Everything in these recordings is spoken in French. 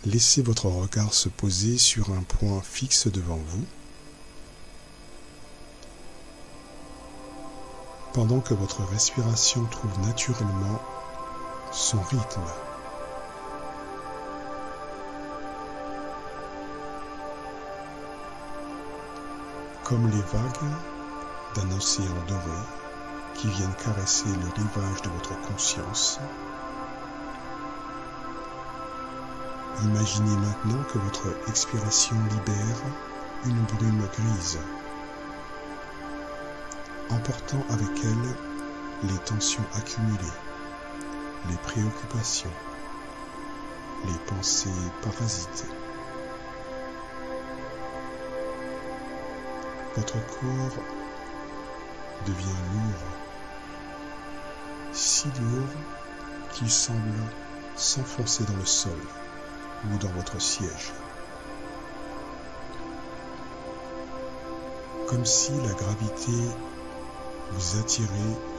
Laissez votre regard se poser sur un point fixe devant vous, pendant que votre respiration trouve naturellement son rythme. Comme les vagues d'un océan doré qui viennent caresser le rivage de votre conscience, imaginez maintenant que votre expiration libère une brume grise, emportant avec elle les tensions accumulées, les préoccupations, les pensées parasitées. Votre corps devient lourd, si lourd qu'il semble s'enfoncer dans le sol ou dans votre siège, comme si la gravité vous attirait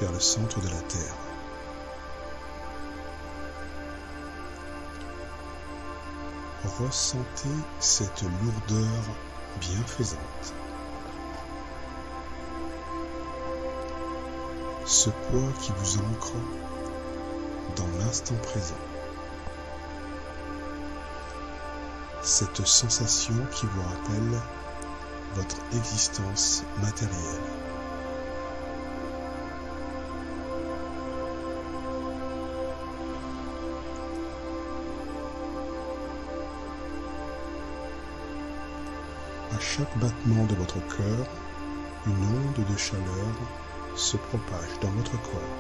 vers le centre de la Terre. Ressentez cette lourdeur bienfaisante. Ce poids qui vous ancre dans l'instant présent. Cette sensation qui vous rappelle votre existence matérielle. À chaque battement de votre cœur, une onde de chaleur se propage dans votre corps,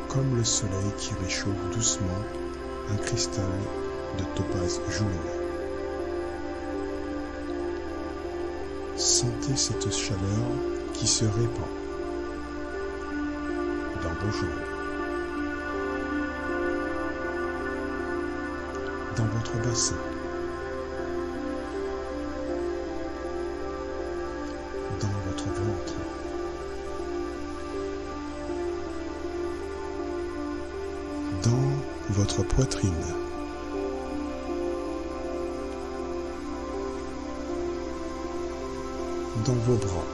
comme le soleil qui réchauffe doucement un cristal de topaze jaune. Sentez cette chaleur qui se répand dans vos jambes, dans votre bassin, dans votre ventre, dans votre poitrine, dans vos bras,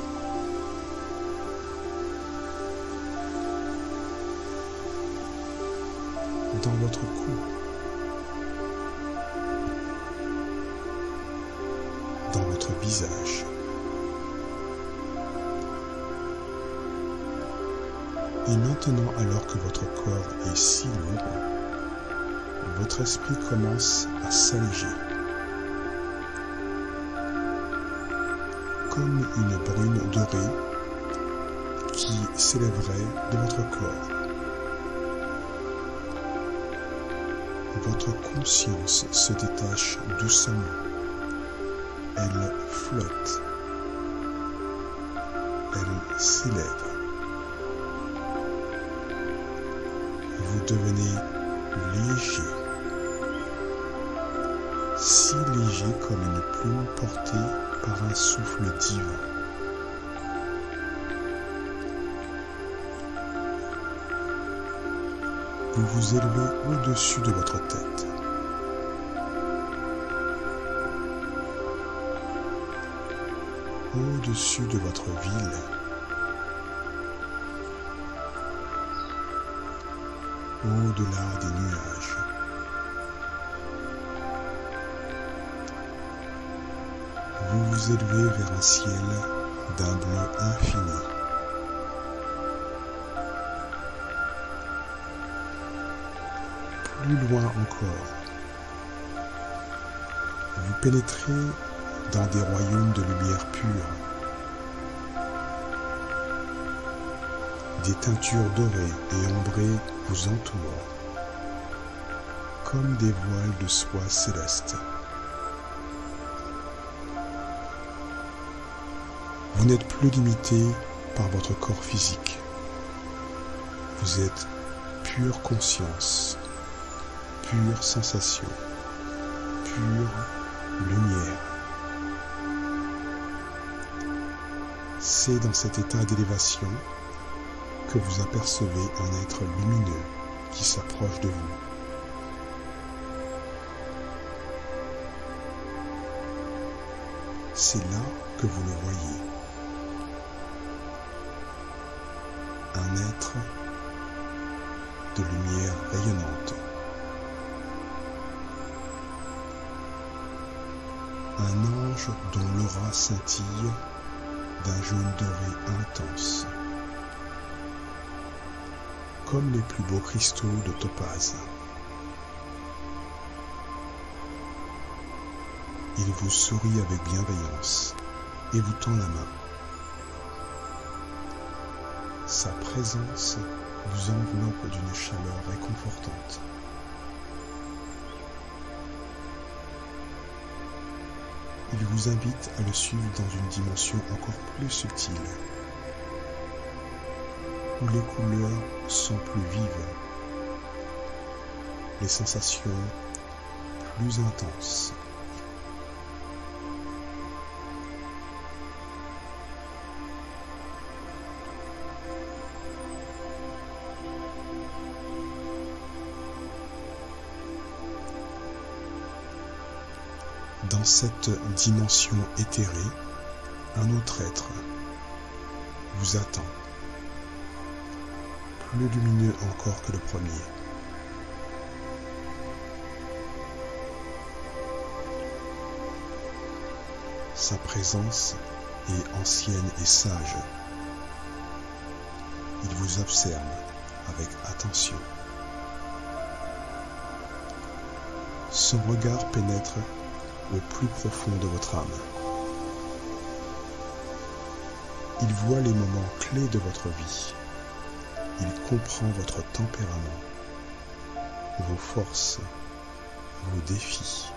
dans votre cou, dans votre visage. Et maintenant, alors que votre corps est si lourd, votre esprit commence à s'alléger, comme une brume dorée qui s'élèverait de votre corps. Votre conscience se détache doucement, elle flotte, elle s'élève. Vous devenez léger, si léger comme une plume portée par un souffle divin. Vous vous élevez au-dessus de votre tête. Au-dessus de votre ville. Au-delà des nuages. Vous vous élevez vers un ciel d'un bleu infini. Plus loin encore, vous pénétrez dans des royaumes de lumière pure, des teintures dorées et ombrées vous entourent, comme des voiles de soie céleste. Vous n'êtes plus limité par votre corps physique. Vous êtes pure conscience, pure sensation, pure lumière. C'est dans cet état d'élévation que vous apercevez un être lumineux qui s'approche de vous. c'est là que vous le voyez. Un être de lumière rayonnante. Un ange dont l'aura scintille d'un jaune doré intense, comme les plus beaux cristaux de topaze. Il vous sourit avec bienveillance et vous tend la main. Sa présence vous enveloppe d'une chaleur réconfortante. Il vous invite à le suivre dans une dimension encore plus subtile, où les couleurs sont plus vives, les sensations plus intenses. Dans cette dimension éthérée, un autre être vous attend, plus lumineux encore que le premier. Sa présence est ancienne et sage. Il vous observe avec attention. Son regard pénètre au plus profond de votre âme. Il voit les moments clés de votre vie. Il comprend votre tempérament, vos forces, vos défis.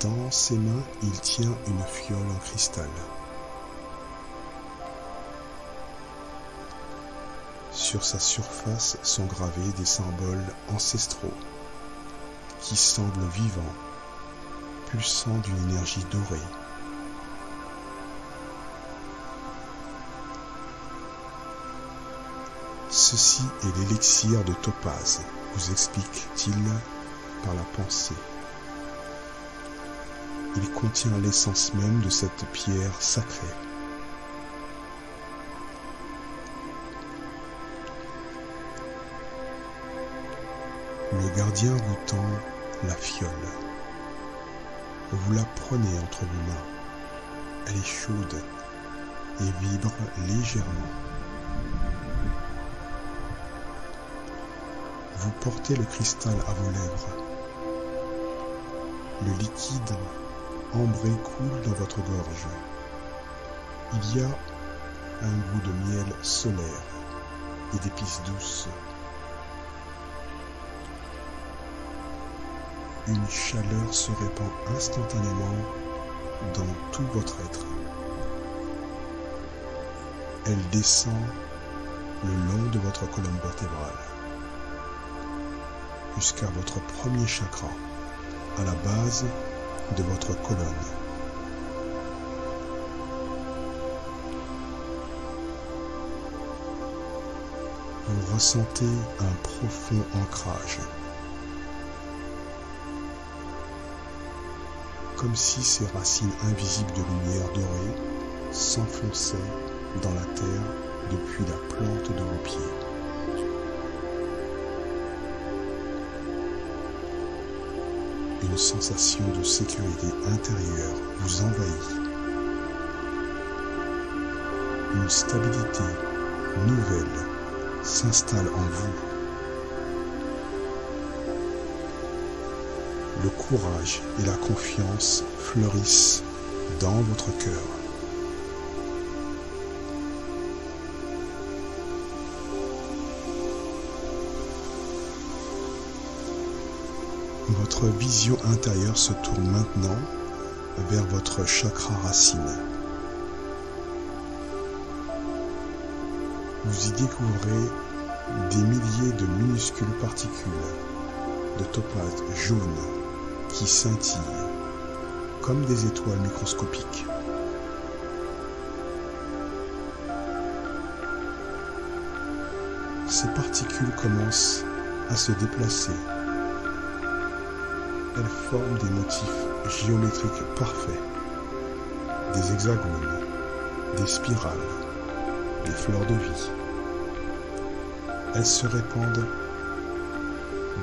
Dans ses mains, il tient une fiole en cristal. Sur sa surface sont gravés des symboles ancestraux qui semblent vivants, pulsant d'une énergie dorée. Ceci est l'élixir de topaze, vous explique-t-il par la pensée. Il contient l'essence même de cette pierre sacrée. Le gardien vous tend la fiole. Vous la prenez entre vos mains. Elle est chaude et vibre légèrement. Vous portez le cristal à vos lèvres. Le liquide ambré coule dans votre gorge. Il y a un goût de miel solaire et d'épices douces. Une chaleur se répand instantanément dans tout votre être. Elle descend le long de votre colonne vertébrale jusqu'à votre premier chakra, à la base de votre colonne. Vous ressentez un profond ancrage, comme si ces racines invisibles de lumière dorée s'enfonçaient dans la terre depuis la plante de vos pieds. Une sensation de sécurité intérieure vous envahit. Une stabilité nouvelle s'installe en vous. Le courage et la confiance fleurissent dans votre cœur. Votre vision intérieure se tourne maintenant vers votre chakra racine. Vous y découvrez des milliers de minuscules particules de topaze jaune qui scintillent comme des étoiles microscopiques. Ces particules commencent à se déplacer elles forment des motifs géométriques parfaits, des hexagones, des spirales, des fleurs de vie. Elles se répandent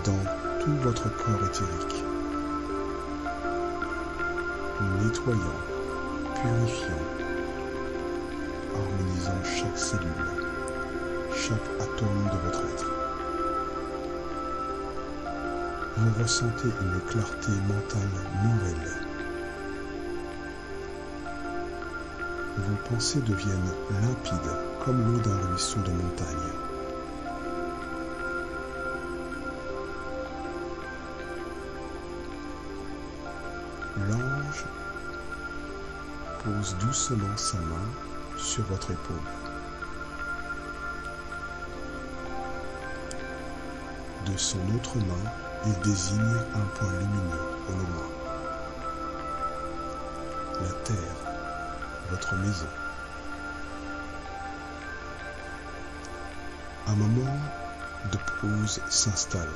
dans tout votre corps éthérique, nettoyant, purifiant, harmonisant chaque cellule, chaque atome de votre être. Vous ressentez une clarté mentale nouvelle. Vos pensées deviennent limpides comme l'eau d'un ruisseau de montagne. L'ange pose doucement sa main sur votre épaule. De son autre main, il désigne un point lumineux au loin. La terre, votre maison. Un moment de pause s'installe.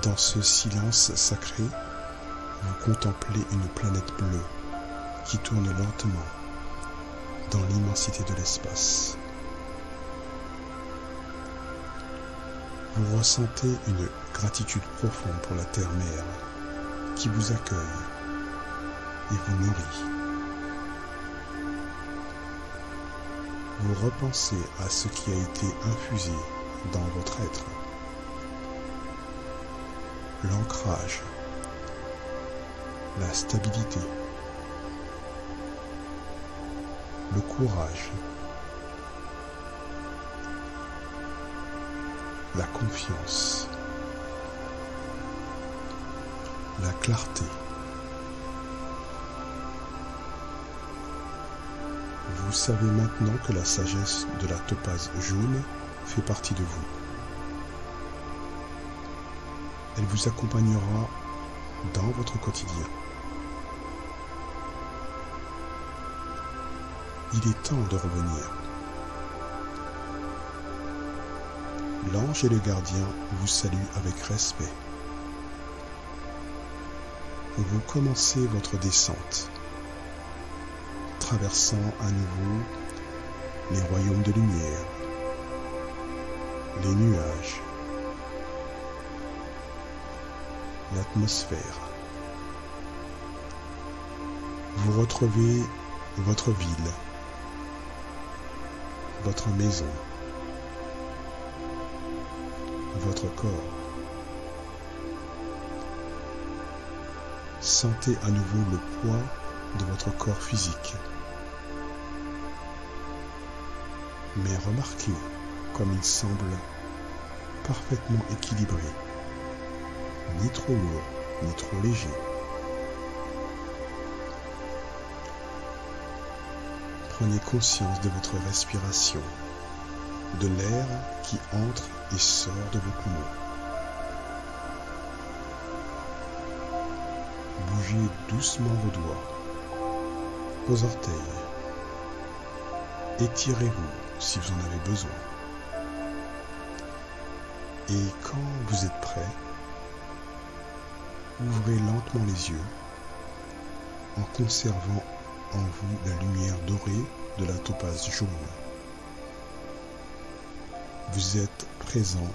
Dans ce silence sacré, vous contemplez une planète bleue qui tourne lentement dans l'immensité de l'espace. Vous ressentez une gratitude profonde pour la Terre-Mère qui vous accueille et vous nourrit. Vous repensez à ce qui a été infusé dans votre être. L'ancrage, la stabilité, le courage, la confiance, la clarté. Vous savez maintenant que la sagesse de la topaze jaune fait partie de vous. Elle vous accompagnera dans votre quotidien. Il est temps de revenir. L'ange et le gardien vous saluent avec respect. Vous commencez votre descente, traversant à nouveau les royaumes de lumière, les nuages, l'atmosphère. Vous retrouvez votre ville, votre maison, votre corps. Sentez à nouveau le poids de votre corps physique. Mais remarquez comme il semble parfaitement équilibré, ni trop lourd, ni trop léger. Prenez conscience de votre respiration, de l'air qui entre et sort de vos poumons. Bougez doucement vos doigts, vos orteils. Étirez-vous si vous en avez besoin. Et quand vous êtes prêt, ouvrez lentement les yeux en conservant en vous la lumière dorée de la topaze jaune. Vous êtes présent,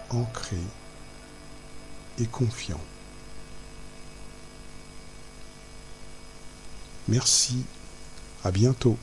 ancré et confiant. Merci, à bientôt.